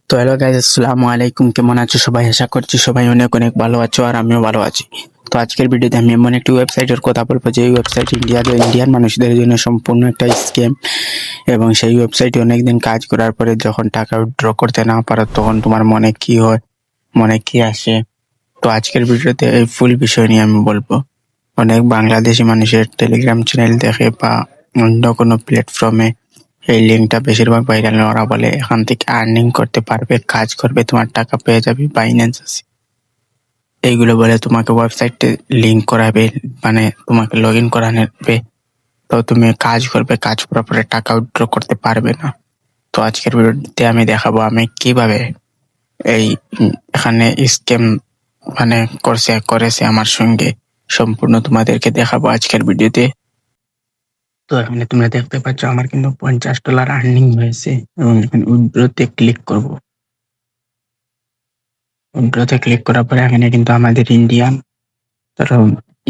তো hello guys, আসসালামু আলাইকুম। কেমন আছো সবাই? আশা করছি সবাই অনেক অনেক ভালো আছো, আর আমিও ভালো আছি। তো আজকের ভিডিওতে আমি এমন একটি ওয়েবসাইটের কথা বলবো যে ওয়েবসাইট ইন্ডিয়ান মানুষদের জন্য সম্পূর্ণ একটা স্ক্যাম। এবং সেই ওয়েবসাইটে অনেকদিন কাজ করার পরে যখন টাকা উইথড্র করতে না পারো তখন তোমার মনে কি হয়, মনে কি আসে। তো আজকের ভিডিওতে এই ফুল বিষয় নিয়ে আমি বলবো। অনেক বাংলাদেশি মানুষের টেলিগ্রাম চ্যানেল দেখে বা অন্য কোনো প্ল্যাটফর্মে এই লিঙ্কটা বেশিরভাগ ভাইরাল, ওরা বলে এখান থেকে আর্নিং করতে পারবে, কাজ করবে, তোমার টাকা পেয়ে যাবে, বাইন্যান্স আছে এইগুলো বলে তোমাকে ওয়েবসাইটে লিঙ্ক করাবে, মানে তোমাকে লগ ইন করাবে। তো তুমি কাজ করবে, কাজ করার পরে টাকা উইথড্র করতে পারবে না। তো আজকের ভিডিওতে আমি দেখাবো আমি কিভাবে এই এখানে স্ক্যাম মানে করেছে আমার সঙ্গে, সম্পূর্ণ তোমাদেরকে দেখাবো আজকের ভিডিওতে। তো এখানে তোমরা দেখতে পাচ্ছ আমার কিন্তু $50 আর্নিং হয়েছে, এবং এখানে উইথড্রতে ক্লিক করব। উইথড্রতে ক্লিক করার পরে এখানে কিন্তু আমাদের ইন্ডিয়ান ধরো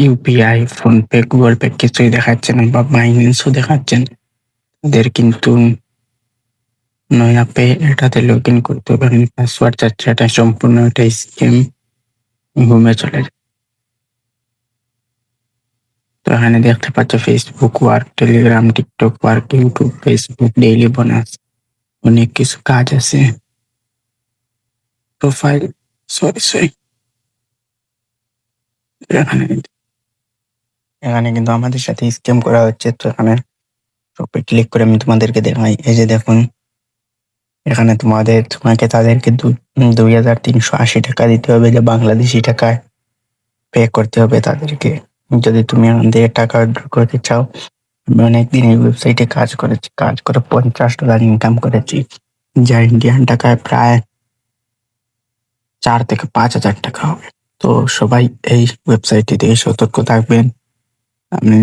ইউপিআই, ফোনপে, গুগল পে কিছুই দেখাচ্ছে না, বা বাইন্যান্সও দেখাচ্ছেন। ওদের কিন্তু নয়া পে এটাতে লগ ইন করতে হবে, এখানে পাসওয়ার্ড চাচ্ছে, এটা সম্পূর্ণ একটা স্ক্যাম ঘুমে চলে যায়। তো এখানে দেখতে পাচ্ছ Facebook work, Telegram, TikTok work, YouTube, Facebook daily bonus, অনেক কিছু কাজ আছে। প্রোফাইল, সরি, এখানে এখানে কিন্তু আমাদের সাথে স্ক্যাম করা হচ্ছে। তো এখানে টপে ক্লিক করে আমি তোমাদেরকে দেখাই। এই যে দেখুন, এখানে তোমাকে তাদেরকে 2,380 টাকা দিতে হবে, যে বাংলাদেশি টাকায় পে করতে হবে তাদেরকে, যদি তুমি এখান থেকে টাকা উইথড্র করতে চাও। আমি অনেকদিন এই ওয়েবসাইটে কাজ করেছি, কাজ করে $50 ইনকাম করেছি, যা ইন্ডিয়ান টাকায় প্রায় 4,000 থেকে 5,000 টাকা হবে। তো সবাই এই ওয়েবসাইটটি থেকে সতর্ক থাকবেন। আমি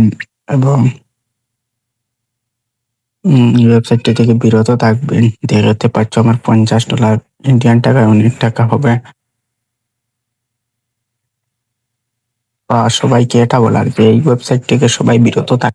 এবং ওয়েবসাইটটি থেকে বিরত থাকবেন। দেখতে পাচ্ছ আমার $50 ইন্ডিয়ান টাকায় অনেক টাকা হবে। সবাইকে এটা বলার যে এই ওয়েবসাইট থেকে সবাই বিরত থাক।